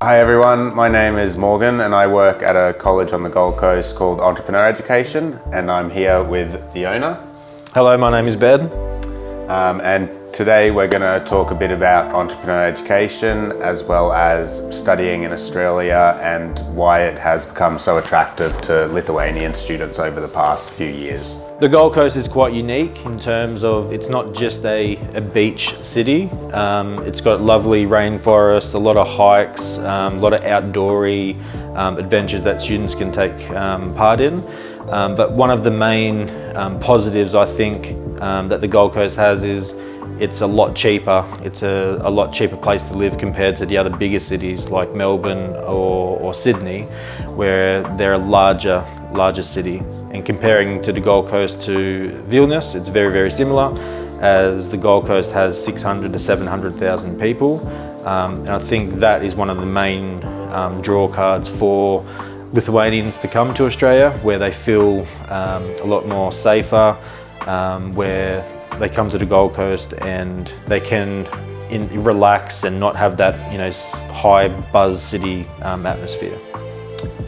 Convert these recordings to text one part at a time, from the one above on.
Hi everyone, my name is Morgan and I work at a college on the Gold Coast called Entrepreneur Education, and I'm here with the owner. Hello, my name is Ben. And today we're going to talk a bit about entrepreneur education as well as studying in Australia and why it has become so attractive to Lithuanian students over the past few years. The Gold Coast is quite unique in terms of it's not just a beach city. It's got lovely rainforests, a lot of hikes, a lot of outdoorsy adventures that students can take part in. But one of the main positives I think that the Gold Coast has is it's a lot cheaper. It's a lot cheaper place to live compared to the other bigger cities like Melbourne or Sydney, where they're a larger city. And comparing to the Gold Coast to Vilnius, it's very, very similar, as the Gold Coast has 600 to 700,000 people. And I think that is one of the main draw cards for Lithuanians to come to Australia, where they feel a lot more safer, where they come to the Gold Coast and they can relax and not have that high buzz city atmosphere.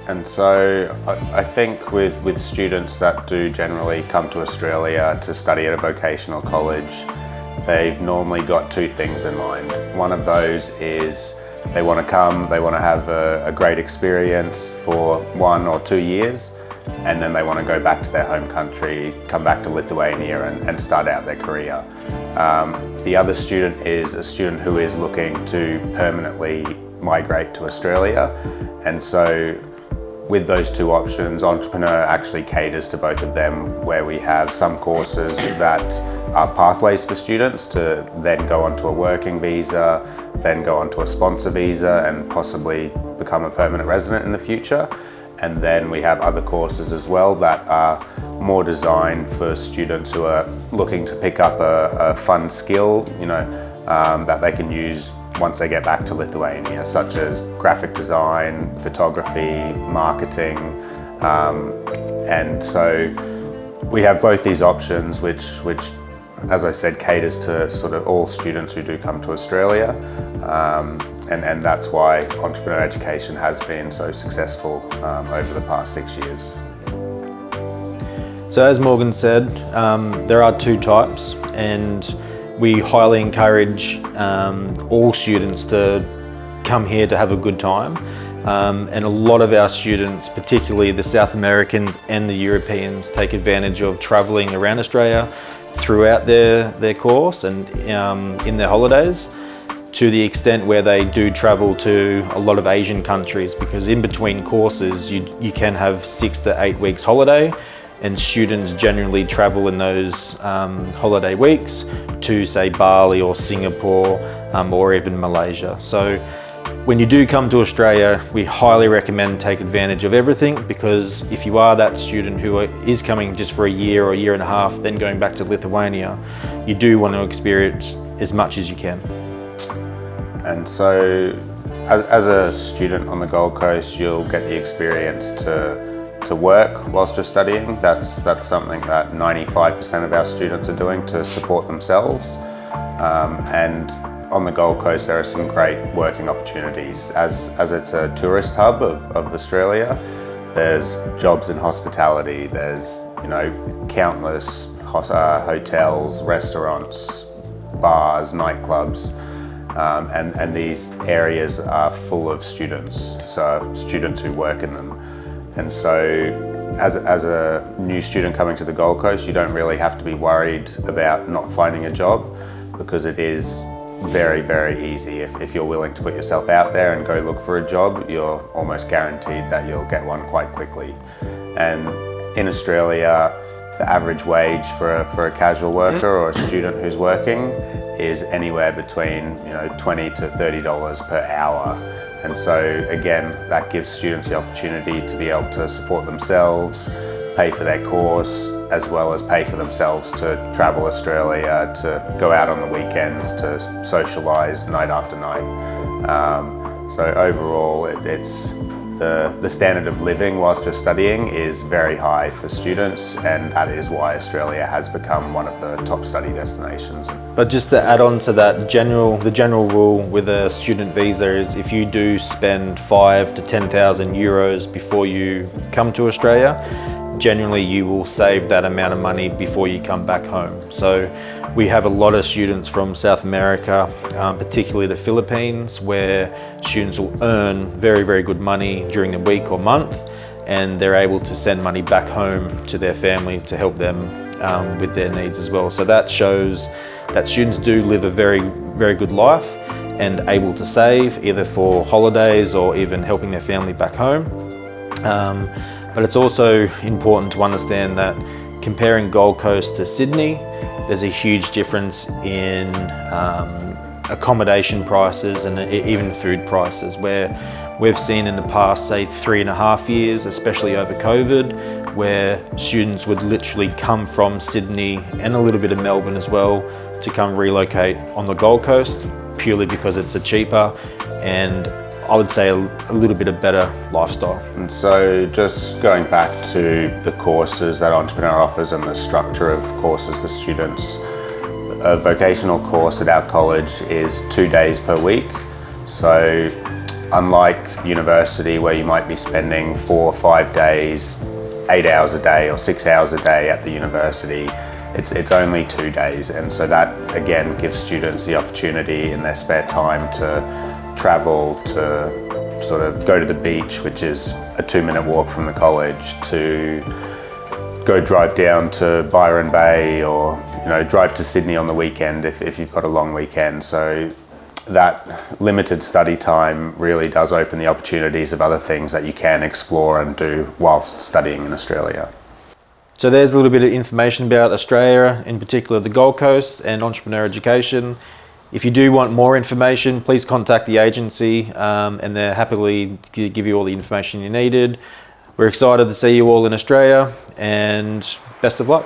And so I think with students that do generally come to Australia to study at a vocational college, they've normally got two things in mind. One of those is they want to come, they want to have a great experience for 1 or 2 years, and then they want to go back to their home country, come back to Lithuania and start out their career. The other student is a student who is looking to permanently migrate to Australia, and so with those two options, Entrepreneur actually caters to both of them, where we have some courses that are pathways for students to then go onto a working visa, then go onto a sponsor visa and possibly become a permanent resident in the future. And then we have other courses as well that are more designed for students who are looking to pick up a fun skill, that they can use once they get back to Lithuania, such as graphic design, photography, marketing. And so we have both these options, which, as I said, caters to sort of all students who do come to Australia. And that's why entrepreneur education has been so successful over the past 6 years. So as Morgan said, there are two types, and we highly encourage all students to come here to have a good time. And a lot of our students, particularly the South Americans and the Europeans, take advantage of travelling around Australia throughout their course and in their holidays, to the extent where they do travel to a lot of Asian countries, because in between courses you can have 6 to 8 weeks holiday, and students generally travel in those holiday weeks to, say, Bali or Singapore or even Malaysia. So when you do come to Australia, we highly recommend take advantage of everything, because if you are that student who is coming just for a year or a year and a half, then going back to Lithuania, you do want to experience as much as you can. And so as a student on the Gold Coast, you'll get the experience to work whilst you're studying. That's something that 95% of our students are doing to support themselves. And on the Gold Coast, there are some great working opportunities. As it's a tourist hub of Australia, there's jobs in hospitality, there's countless hotels, restaurants, bars, nightclubs. And these areas are full of students, so students who work in them. And so as a new student coming to the Gold Coast, you don't really have to be worried about not finding a job, because it is very, very easy. If you're willing to put yourself out there and go look for a job, you're almost guaranteed that you'll get one quite quickly. And in Australia, the average wage for a casual worker or a student who's working is anywhere between $20 to $30 per hour. And so again, that gives students the opportunity to be able to support themselves, pay for their course, as well as pay for themselves to travel Australia, to go out on the weekends, to socialise night after night. So overall, it's the standard of living whilst you're studying is very high for students, and that is why Australia has become one of the top study destinations. But just to add on to that, the general rule with a student visa is if you do spend 5 to 10,000 euros before you come to Australia, generally you will save that amount of money before you come back home. So we have a lot of students from South America, particularly the Philippines, where students will earn very, very good money during the week or month, and they're able to send money back home to their family to help them with their needs as well. So that shows that students do live a very, very good life and able to save either for holidays or even helping their family back home. But it's also important to understand that comparing Gold Coast to Sydney, there's a huge difference in accommodation prices and even food prices, where we've seen in the past, say 3.5 years, especially over COVID, where students would literally come from Sydney and a little bit of Melbourne as well to come relocate on the Gold Coast, purely because it's a cheaper and I would say a little bit of better lifestyle. And so just going back to the courses that Entrepreneur offers and the structure of courses for students, a vocational course at our college is 2 days per week. So unlike university where you might be spending 4 or 5 days, 8 hours a day or 6 hours a day at the university, it's only 2 days. And so that again gives students the opportunity in their spare time to travel, to sort of go to the beach, which is a 2-minute walk from the college, to go drive down to Byron Bay, or drive to Sydney on the weekend if you've got a long weekend. So that limited study time really does open the opportunities of other things that you can explore and do whilst studying in Australia. So there's a little bit of information about Australia, in particular the Gold Coast and entrepreneur education. If you do want more information, please contact the agency and they're happily to give you all the information you needed. We're excited to see you all in Australia, and best of luck.